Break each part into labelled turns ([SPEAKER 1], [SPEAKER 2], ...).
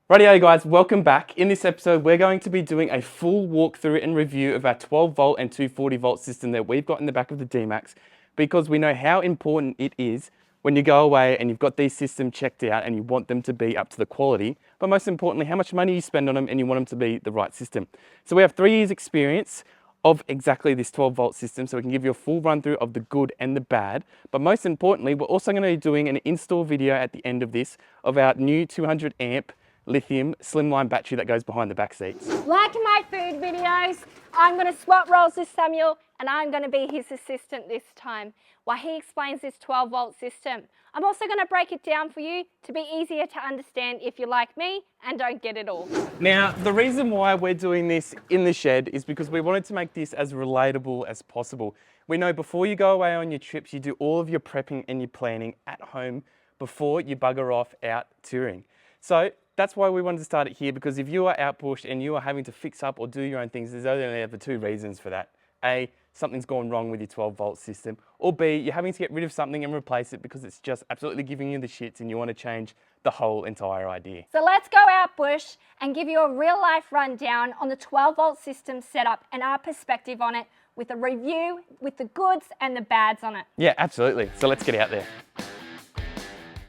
[SPEAKER 1] Rightio guys, welcome back. In this episode, we're going to be doing a full walkthrough and review of our 12 volt and 240 volt system that we've got in the back of the D-Max, because we know how important it is when you go away and you've got these systems checked out and you want them to be up to the quality, but most importantly, how much money you spend on them and you want them to be the right system. So we have 3 years experience of exactly this 12 volt system, so we can give you a full run through of the good and the bad. But most importantly, we're also going to be doing an install video at the end of this of our new 200 amp lithium slimline battery that goes behind the back seats.
[SPEAKER 2] Like my food videos, I'm going to swap roles with Samuel and I'm going to be his assistant this time while he explains this 12 volt system. I'm also going to break it down for you to be easier to understand if you're like me and don't get it all.
[SPEAKER 1] Now, the reason why we're doing this in the shed is because we wanted to make this as relatable as possible. We know before you go away on your trips, you do all of your prepping and your planning at home before you bugger off out touring. So that's why we wanted to start it here, because if you are out bush and you are having to fix up or do your own things, there's only ever 2 reasons for that. A, something's gone wrong with your 12 volt system, or B, you're having to get rid of something and replace it because it's just absolutely giving you the shits and you want to change the whole entire idea.
[SPEAKER 2] So let's go out bush and give you a real life rundown on the 12 volt system setup and our perspective on it, with a review with the goods and the bads on it.
[SPEAKER 1] Yeah, absolutely. So let's get out there.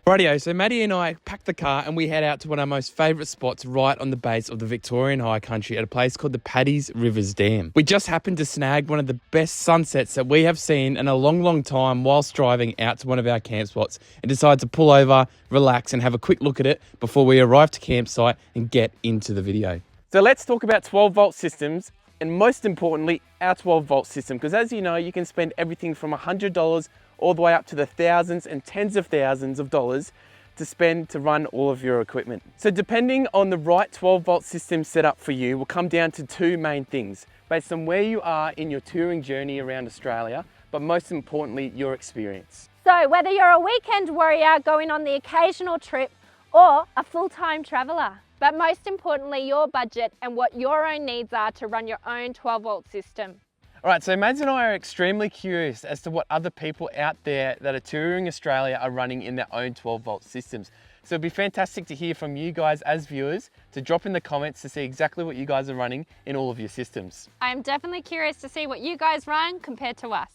[SPEAKER 1] Rightio, so Maddie and I packed the car and we head out to one of our most favourite spots right on the base of the Victorian High Country at a place called the Paddy's Rivers Dam. We just happened to snag one of the best sunsets that we have seen in a long time whilst driving out to one of our camp spots, and decided to pull over, relax and have a quick look at it before we arrive to campsite and get into the video. So let's talk about 12 volt systems, and most importantly, our 12 volt system, because as you know, you can spend everything from $100 all the way up to the thousands and tens of thousands of dollars to spend to run all of your equipment. So depending on the right 12 volt system set up for you will come down to 2 main things, based on where you are in your touring journey around Australia, but most importantly, your experience.
[SPEAKER 2] So whether you're a weekend warrior going on the occasional trip or a full-time traveller, but most importantly, your budget and what your own needs are to run your own 12 volt system.
[SPEAKER 1] All right, so Mads and I are extremely curious as to what other people out there that are touring Australia are running in their own 12 volt systems. So it'd be fantastic to hear from you guys as viewers, to drop in the comments to see exactly what you guys are running in all of your systems.
[SPEAKER 2] I'm definitely curious to see what you guys run compared to us.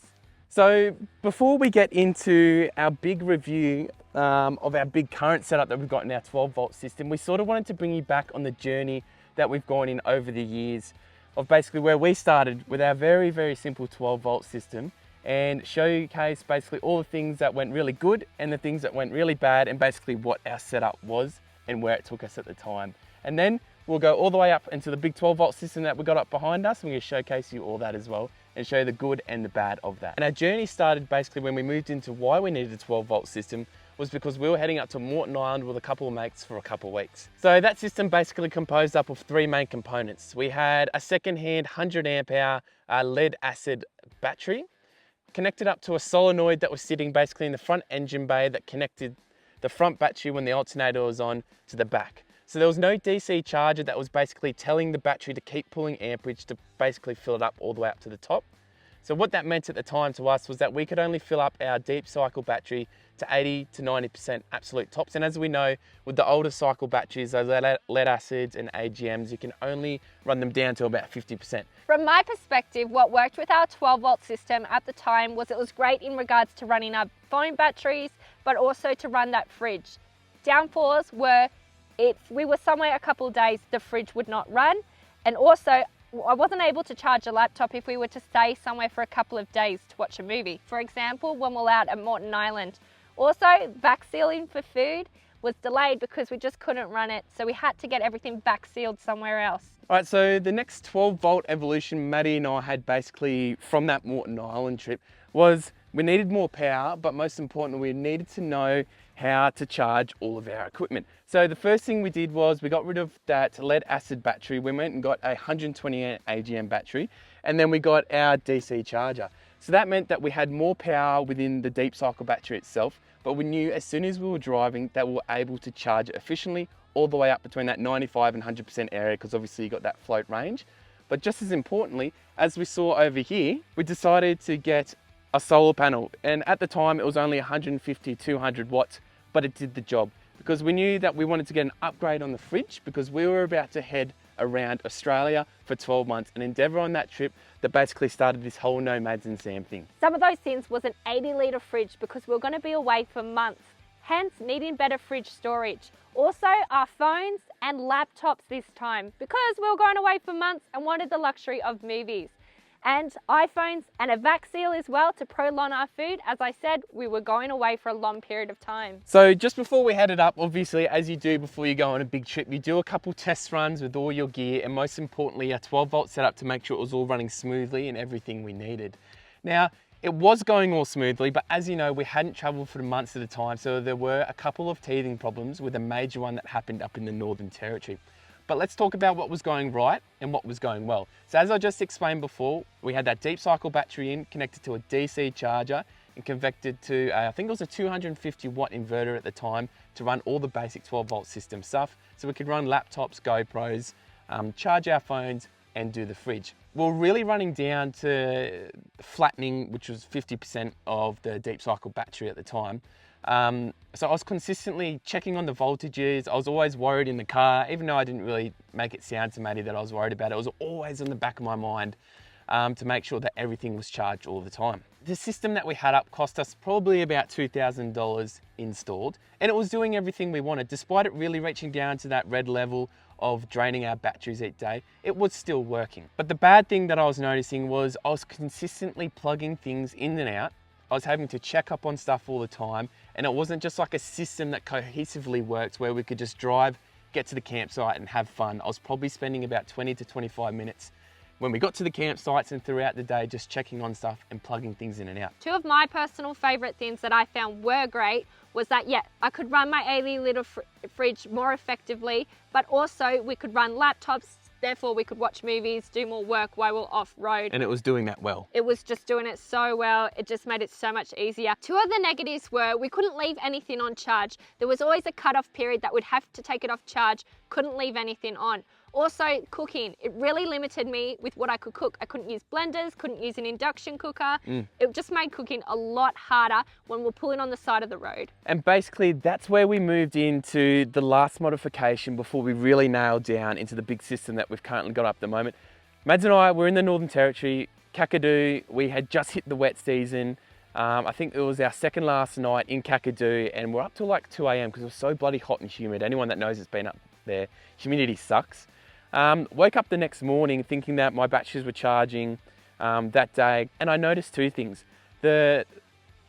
[SPEAKER 1] So before we get into our big review of our big current setup that we've got in our 12 volt system, we sort of wanted to bring you back on the journey that we've gone in over the years of basically where we started with our very simple 12 volt system, and showcase basically all the things that went really good and the things that went really bad, and basically what our setup was and where it took us at the time. And then we'll go all the way up into the big 12 volt system that we got up behind us, and we're going to showcase you all that as well and show you the good and the bad of that. And our journey started basically when we moved into why we needed a 12 volt system, was because we were heading up to Moreton Island with a couple of mates for a couple of weeks. So that system basically composed up of 3 main components. We had a second-hand 100 amp hour lead acid battery connected up to a solenoid that was sitting basically in the front engine bay that connected the front battery when the alternator was on to the back. So there was no DC charger that was basically telling the battery to keep pulling amperage to basically fill it up all the way up to the top. So what that meant at the time to us was that we could only fill up our deep cycle battery to 80 to 90% absolute tops. And as we know, with the older cycle batteries, those lead acids and AGMs, you can only run them down to about 50%.
[SPEAKER 2] From my perspective, what worked with our 12 volt system at the time was it was great in regards to running our phone batteries, but also to run that fridge. Downfalls were if we were somewhere a couple of days, the fridge would not run. And also, I wasn't able to charge a laptop if we were to stay somewhere for a couple of days to watch a movie. For example, when we're out at Moreton Island. Also, back sealing for food was delayed because we just couldn't run it. So we had to get everything back sealed somewhere else.
[SPEAKER 1] All right, so the next 12 volt evolution Maddie and I had basically from that Moreton Island trip was we needed more power, but most importantly, we needed to know how to charge all of our equipment. So the first thing we did was we got rid of that lead acid battery. We went and got a 120 amp AGM battery, and then we got our DC charger. So that meant that we had more power within the deep cycle battery itself, but we knew as soon as we were driving that we were able to charge it efficiently all the way up between that 95 and 100% area, because obviously you got that float range. But just as importantly, as we saw over here, we decided to get a solar panel. And at the time it was only 150, 200 watts, but it did the job. because we knew that we wanted to get an upgrade on the fridge because we were about to head around Australia for 12 months, an endeavour on that trip that basically started this whole Nomads and Sam thing.
[SPEAKER 2] Some of those things was an 80-litre fridge because we were going to be away for months, hence needing better fridge storage. Also our phones and laptops this time because we were going away for months and wanted the luxury of movies. And iPhones and a vac seal as well to prolong our food. As I said, we were going away for a long period of time.
[SPEAKER 1] So just before we headed up, obviously, as you do before you go on a big trip, you do a couple test runs with all your gear and most importantly, a 12-volt setup to make sure it was all running smoothly and everything we needed. Now, it was going all smoothly, but as you know, we hadn't traveled for months at a time, so there were a couple of teething problems with a major one that happened up in the Northern Territory. But let's talk about what was going right and what was going well. So as I just explained before, we had that deep cycle battery in, connected to a DC charger and connected to, I think it was a 250 watt inverter at the time to run all the basic 12-volt system stuff. So we could run laptops, GoPros, charge our phones and do the fridge. We're really running down to flattening, which was 50% of the deep cycle battery at the time. So I was consistently checking on the voltages. I was always worried in the car, even though I didn't really make it sound to Maddie that I was worried about it. It was always in the back of my mind to make sure that everything was charged all the time. The system that we had up cost us probably about $2,000 installed, and it was doing everything we wanted. Despite it really reaching down to that red level of draining our batteries each day, it was still working. But the bad thing that I was noticing was I was consistently plugging things in and out. I was having to check up on stuff all the time, and it wasn't just like a system that cohesively worked where we could just drive, get to the campsite and have fun. I was probably spending about 20 to 25 minutes when we got to the campsites and throughout the day just checking on stuff and plugging things in and out.
[SPEAKER 2] Two of my personal favourite things that I found were great was that, yeah, I could run my 80-litre fridge more effectively, but also we could run laptops, therefore we could watch movies, do more work while we're off-road.
[SPEAKER 1] And it was doing that well.
[SPEAKER 2] It was just doing it so well, it just made it so much easier. Two of the negatives were we couldn't leave anything on charge. There was always a cut-off period that we'd have to take it off charge, couldn't leave anything on. Also, cooking. It really limited me with what I could cook. I couldn't use blenders, couldn't use an induction cooker. It just made cooking a lot harder when we're pulling on the side of the road.
[SPEAKER 1] And basically that's where we moved into the last modification before we really nailed down into the big system that we've currently got up at the moment. Mads and I were in the Northern Territory, Kakadu. We had just hit the wet season. I think it was our second last night in Kakadu, and we're up till like 2 a.m. because it was so bloody hot and humid. Anyone that knows it's been up there, humidity sucks. Woke up the next morning thinking that my batteries were charging that day, and I noticed two things. The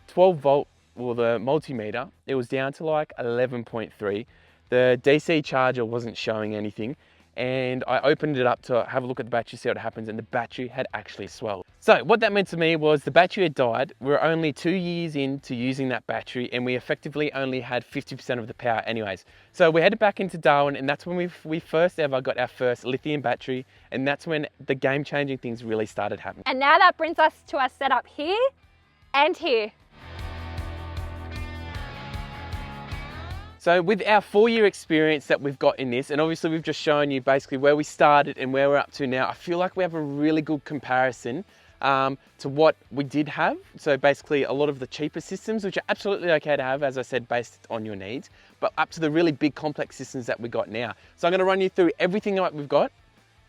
[SPEAKER 1] 12-volt, or the multimeter, it was down to like 11.3. The DC charger wasn't showing anything, and I opened it up to have a look at the battery, see what happens, and the battery had actually swelled. So what that meant to me was the battery had died. We're only 2 years into using that battery, and we effectively only had 50% of the power anyways. So we headed back into Darwin, and that's when we first ever got our first lithium battery, and that's when the game-changing things really started happening.
[SPEAKER 2] And now that brings us to our setup here and here.
[SPEAKER 1] So with our 4-year experience that we've got in this, and obviously we've just shown you basically where we started and where we're up to now, I feel like we have a really good comparison to what we did have. So basically a lot of the cheaper systems, which are absolutely okay to have, as I said, based on your needs, but up to the really big complex systems that we got now. So I'm gonna run you through everything that we've got,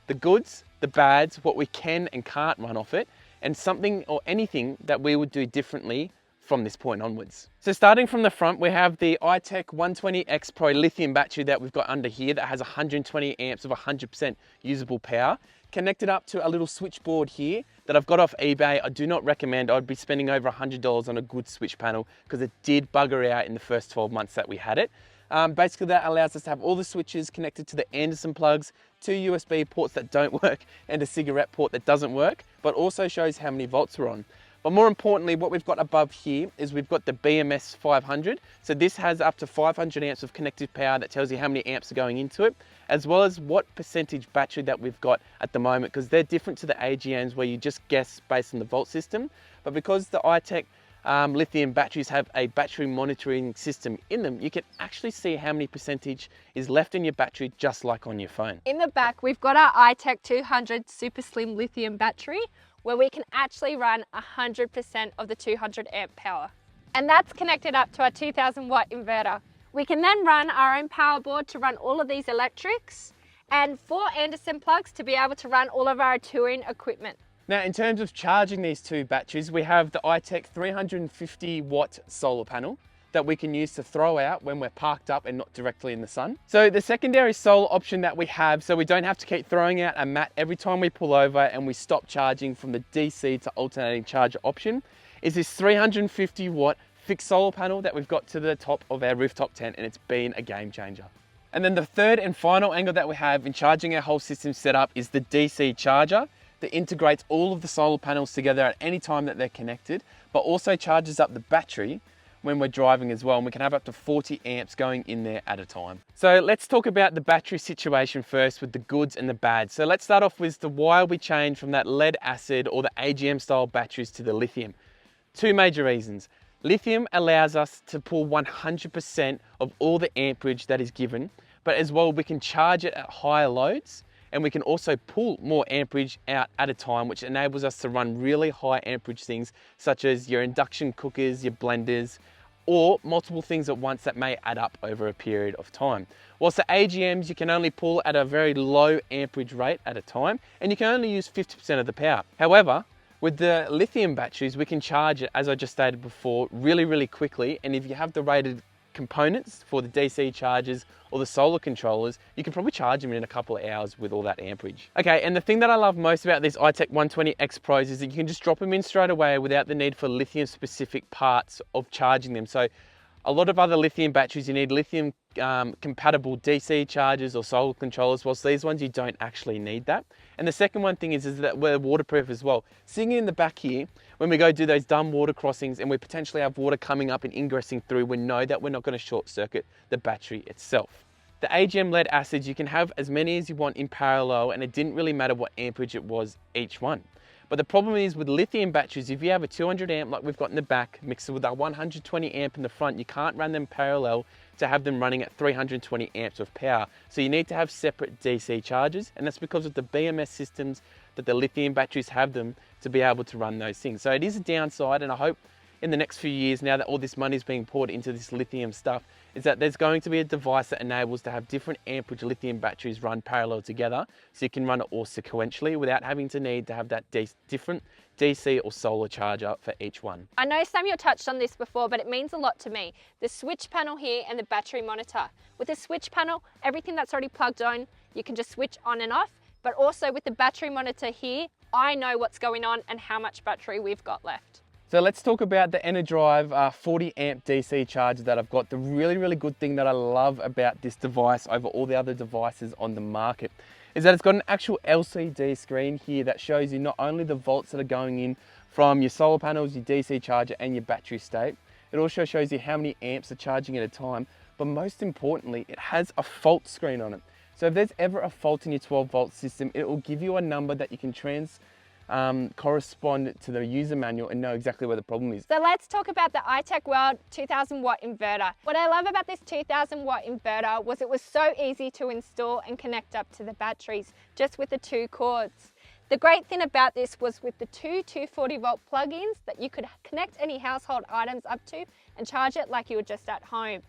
[SPEAKER 1] the goods, the bads, what we can and can't run off it, and something or anything that we would do differently from this point onwards. So starting from the front, we have the iTech 120X Pro lithium battery that we've got under here that has 120 amps of 100% usable power, connected up to a little switchboard here that I've got off eBay. I do not recommend. I'd be spending over $100 on a good switch panel because it did bugger out in the first 12 months that we had it. Basically that allows us to have all the switches connected to the Anderson plugs, 2 USB ports that don't work and a cigarette port that doesn't work, but also shows how many volts we're on. But more importantly, what we've got above here is we've got the BMS 500. So this has up to 500 amps of connected power that tells you how many amps are going into it, as well as what percentage battery that we've got at the moment, because they're different to the AGMs where you just guess based on the volt system. But because the iTech lithium batteries have a battery monitoring system in them, you can actually see how many percentage is left in your battery, just like on your phone.
[SPEAKER 2] In the back, we've got our iTech 200 super slim lithium battery, where we can actually run 100% of the 200 amp power. And that's connected up to our 2000 watt inverter. We can then run our own power board to run all of these electrics, and 4 Anderson plugs to be able to run all of our touring equipment.
[SPEAKER 1] Now, in terms of charging these 2 batteries, we have the iTech 350 watt solar panel that we can use to throw out when we're parked up and not directly in the sun. So the secondary solar option that we have, so we don't have to keep throwing out a mat every time we pull over and we stop charging from the DC to alternating charger option, is this 350 watt fixed solar panel that we've got to the top of our rooftop tent, and it's been a game changer. And then the third and final angle that we have in charging our whole system setup is the DC charger that integrates all of the solar panels together at any time that they're connected, but also charges up the battery when we're driving as well, and we can have up to 40 amps going in there at a time. So let's talk about the battery situation first with the goods and the bads. So let's start off with the why we changed from that lead acid or the AGM style batteries to the lithium. 2 major reasons. Lithium allows us to pull 100% of all the amperage that is given, but as well we can charge it at higher loads, and we can also pull more amperage out at a time, which enables us to run really high amperage things such as your induction cookers, your blenders, or multiple things at once that may add up over a period of time. Whilst the AGMs, you can only pull at a very low amperage rate at a time, and you can only use 50% of the power. However, with the lithium batteries, we can charge it, as I just stated before, really quickly. And if you have the rated components for the DC chargers or the solar controllers, you can probably charge them in a couple of hours with all that amperage. Okay, and the thing that I love most about these iTech 120X Pros is that you can just drop them in straight away without the need for lithium specific parts of charging them. So a lot of other lithium batteries, you need lithium compatible DC chargers or solar controllers, whilst these ones you don't actually need that. And the second one thing is that we're waterproof as well. Sitting in the back here, when we go do those dumb water crossings and we potentially have water coming up and ingressing through, we know that we're not going to short circuit the battery itself. The AGM lead acids, you can have as many as you want in parallel, and it didn't really matter what amperage it was each one. But the problem is with lithium batteries, if you have a 200 amp like we've got in the back mixed with a 120 amp in the front, you can't run them parallel to have them running at 320 amps of power. So you need to have separate DC chargers, and that's because of the BMS systems that the lithium batteries have them to be able to run those things. So it is a downside, and I hope in the next few years, now that all this money is being poured into this lithium stuff, is that there's going to be a device that enables to have different amperage lithium batteries run parallel together, so you can run it all sequentially without having to need to have that different DC or solar charger for each one.
[SPEAKER 2] I know Samuel touched on this before, but it means a lot to me. The switch panel here and the battery monitor. With the switch panel, everything that's already plugged on, you can just switch on and off. But also with the battery monitor here, I know what's going on and how much battery we've got left.
[SPEAKER 1] So let's talk about the Enerdrive 40 amp DC charger that I've got. The really good thing that I love about this device over all the other devices on the market is that it's got an actual LCD screen here that shows you not only the volts that are going in from your solar panels, your DC charger and your battery state, it also shows you how many amps are charging at a time, but most importantly, it has a fault screen on it. So if there's ever a fault in your 12 volt system, it will give you a number that you can correspond to the user manual and know exactly where the problem is.
[SPEAKER 2] So let's talk about the iTech World 2000 watt inverter. What I love about this 2000 watt inverter was it was so easy to install and connect up to the batteries just with the 2 cords. The great thing about this was with the 2 240 volt plug-ins that you could connect any household items up to and charge it like you were just at home.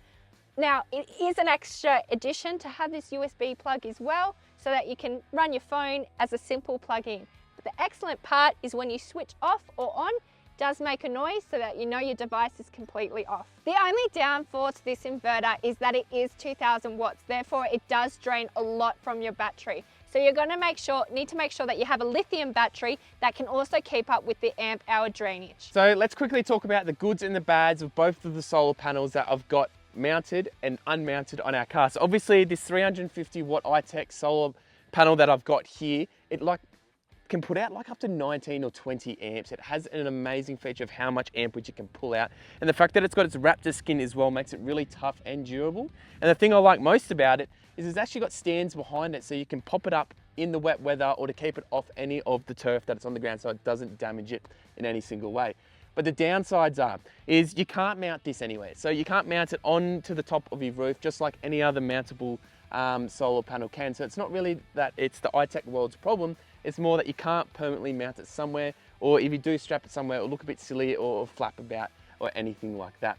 [SPEAKER 2] Now, it is an extra addition to have this USB plug as well, so that you can run your phone as a simple plug-in. But the excellent part is when you switch off or on, it does make a noise so that you know your device is completely off. The only downfall to this inverter is that it is 2000 watts, therefore it does drain a lot from your battery. So you're going to need to make sure that you have a lithium battery that can also keep up with the amp hour drainage.
[SPEAKER 1] So let's quickly talk about the goods and the bads of both of the solar panels that I've got mounted and unmounted on our car. So obviously this 350 watt iTech solar panel that I've got here, it can put out up to 19 or 20 amps. It has an amazing feature of how much amperage it can pull out. And the fact that it's got its Raptor skin as well makes it really tough and durable. And the thing I like most about it is it's actually got stands behind it, so you can pop it up in the wet weather or to keep it off any of the turf that's on the ground so it doesn't damage it in any single way. But the downsides is you can't mount this anywhere. So you can't mount it onto the top of your roof just like any other mountable solar panel can. So it's not really that it's the iTech World's problem, it's more that you can't permanently mount it somewhere, or if you do strap it somewhere, it'll look a bit silly or flap about or anything like that.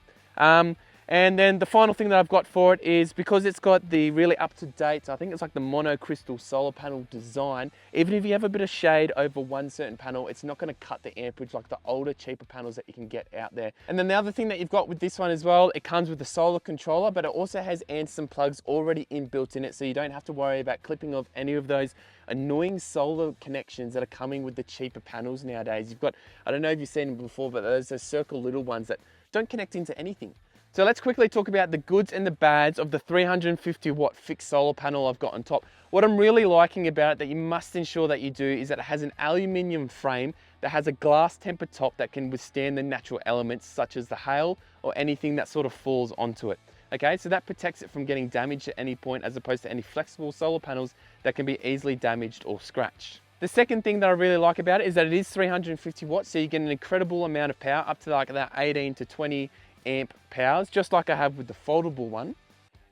[SPEAKER 1] And then the final thing that I've got for it is because it's got the really up-to-date, I think it's like the monocrystal solar panel design, even if you have a bit of shade over one certain panel, it's not going to cut the amperage like the older, cheaper panels that you can get out there. And then the other thing that you've got with this one as well, it comes with the solar controller, but it also has Anderson plugs already inbuilt in it, so you don't have to worry about clipping off any of those annoying solar connections that are coming with the cheaper panels nowadays. You've got, I don't know if you've seen them before, but those circle little ones that don't connect into anything. So let's quickly talk about the goods and the bads of the 350 watt fixed solar panel I've got on top. What I'm really liking about it that you must ensure that you do is that it has an aluminium frame that has a glass temper top that can withstand the natural elements such as the hail or anything that sort of falls onto it. Okay, so that protects it from getting damaged at any point as opposed to any flexible solar panels that can be easily damaged or scratched. The second thing that I really like about it is that it is 350 watts, so you get an incredible amount of power up to like that 18 to 20 amp powers, just like I have with the foldable one.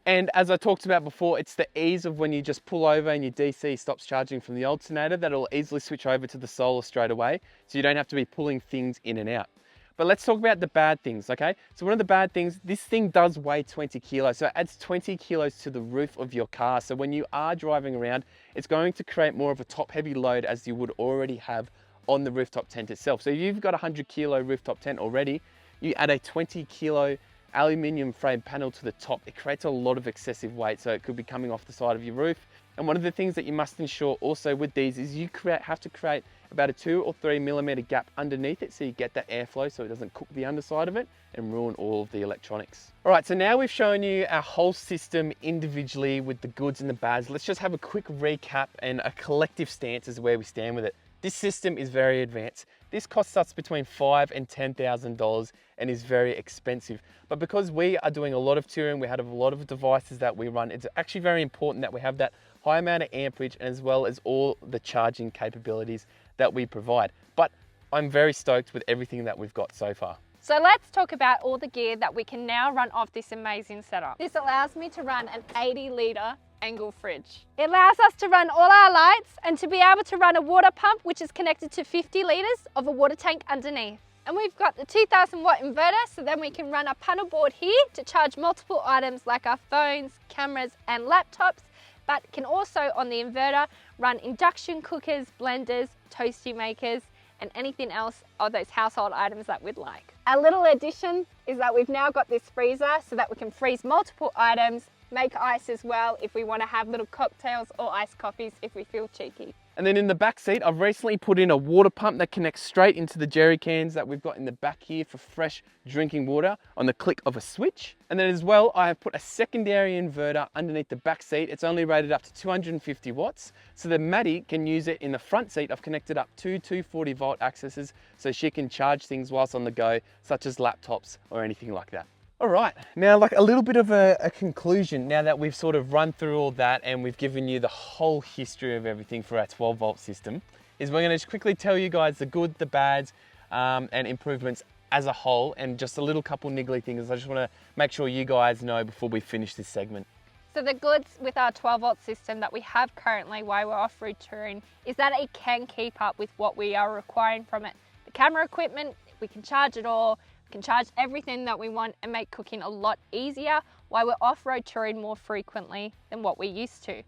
[SPEAKER 1] And as I talked about before, it's the ease of when you just pull over and your DC stops charging from the alternator that it'll easily switch over to the solar straight away, so you don't have to be pulling things in and out. But let's talk about the bad things, okay? So one of the bad things, this thing does weigh 20 kilos, so it adds 20 kilos to the roof of your car. So when you are driving around, it's going to create more of a top-heavy load as you would already have on the rooftop tent itself. So if you've got a 100 kilo rooftop tent already, you add a 20 kilo aluminium frame panel to the top, it creates a lot of excessive weight, so it could be coming off the side of your roof. And one of the things that you must ensure also with these is you have to create about a 2 or 3 millimeter gap underneath it so you get that airflow so it doesn't cook the underside of it and ruin all of the electronics. All right, so now we've shown you our whole system individually with the goods and the bads. Let's just have a quick recap and a collective stance as where we stand with it. This system is very advanced. This costs us between $5,000 and $10,000 and is very expensive. But because we are doing a lot of touring, we have a lot of devices that we run, it's actually very important that we have that high amount of amperage as well as all the charging capabilities that we provide. But I'm very stoked with everything that we've got so far.
[SPEAKER 2] So let's talk about all the gear that we can now run off this amazing setup. This allows me to run an 80-litre angle fridge. It allows us to run all our lights and to be able to run a water pump which is connected to 50 litres of a water tank underneath. And we've got the 2000 watt inverter, so then we can run a panel board here to charge multiple items like our phones, cameras and laptops, but can also on the inverter run induction cookers, blenders, toasty makers and anything else of those household items that we'd like. Our little addition is that we've now got this freezer so that we can freeze multiple items, make ice as well if we want to have little cocktails or iced coffees if we feel cheeky.
[SPEAKER 1] And then in the back seat, I've recently put in a water pump that connects straight into the jerry cans that we've got in the back here for fresh drinking water on the click of a switch. And then as well, I have put a secondary inverter underneath the back seat. It's only rated up to 250 watts. So that Maddie can use it in the front seat. I've connected up two 240 volt accesses so she can charge things whilst on the go, such as laptops or anything like that. All right, now like a little bit of a conclusion now that we've sort of run through all that and we've given you the whole history of everything for our 12 volt system, is we're gonna just quickly tell you guys the good, the bads, and improvements as a whole, and just a little couple niggly things I just wanna make sure you guys know before we finish this segment.
[SPEAKER 2] So the goods with our 12 volt system that we have currently while we're off-road touring is that it can keep up with what we are requiring from it. The camera equipment, we can charge it all, can charge everything that we want and make cooking a lot easier while we're off-road touring more frequently than what we used to.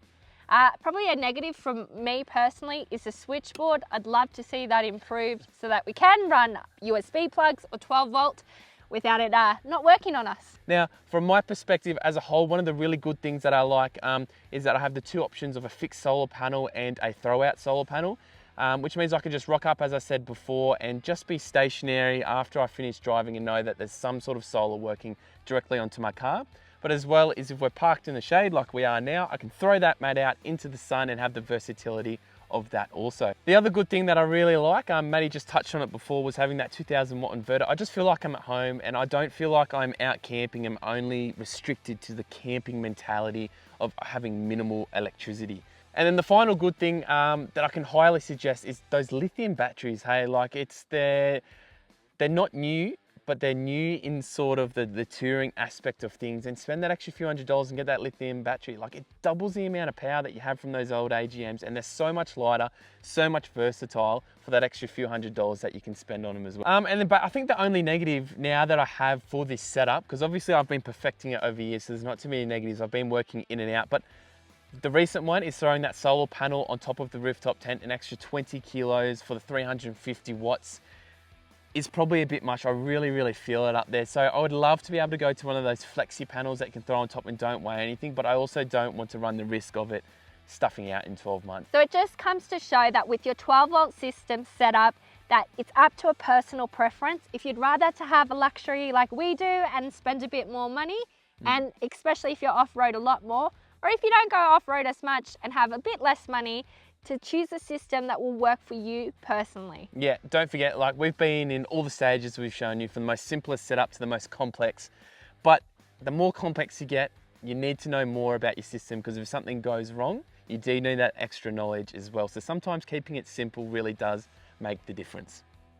[SPEAKER 2] Probably a negative from me personally is the switchboard. I'd love to see that improved so that we can run USB plugs or 12 volt without it not working on us.
[SPEAKER 1] Now, from my perspective as a whole, one of the really good things that I like is that I have the two options of a fixed solar panel and a throw-out solar panel. Which means I can just rock up, as I said before, and just be stationary after I finish driving and know that there's some sort of solar working directly onto my car. But as well as if we're parked in the shade like we are now, I can throw that mat out into the sun and have the versatility of that also. The other good thing that I really like, Maddie just touched on it before, was having that 2000 watt inverter. I just feel like I'm at home and I don't feel like I'm out camping. I'm only restricted to the camping mentality of having minimal electricity. And then the final good thing that I can highly suggest is those lithium batteries. Hey, like they're not new, but they're new in sort of the touring aspect of things, and spend that extra few $100s and get that lithium battery. Like, it doubles the amount of power that you have from those old AGMs, and they're so much lighter, so much versatile for that extra few $100s that you can spend on them as well. But I think the only negative now that I have for this setup, because obviously I've been perfecting it over years, so there's not too many negatives. I've been working in and out, but the recent one is throwing that solar panel on top of the rooftop tent, an extra 20 kilos for the 350 watts. Is probably a bit much. I really feel it up there. So I would love to be able to go to one of those flexi panels that you can throw on top and don't weigh anything, but I also don't want to run the risk of it stuffing out in 12 months.
[SPEAKER 2] So it just comes to show that with your 12-volt system set up, that it's up to a personal preference. If you'd rather to have a luxury like we do and spend a bit more money, and especially if you're off-road a lot more, or if you don't go off-road as much and have a bit less money, to choose a system that will work for you personally.
[SPEAKER 1] Yeah, don't forget, like, we've been in all the stages we've shown you, from the most simplest setup to the most complex. But the more complex you get, you need to know more about your system, because if something goes wrong, you do need that extra knowledge as well. So sometimes keeping it simple really does make the difference.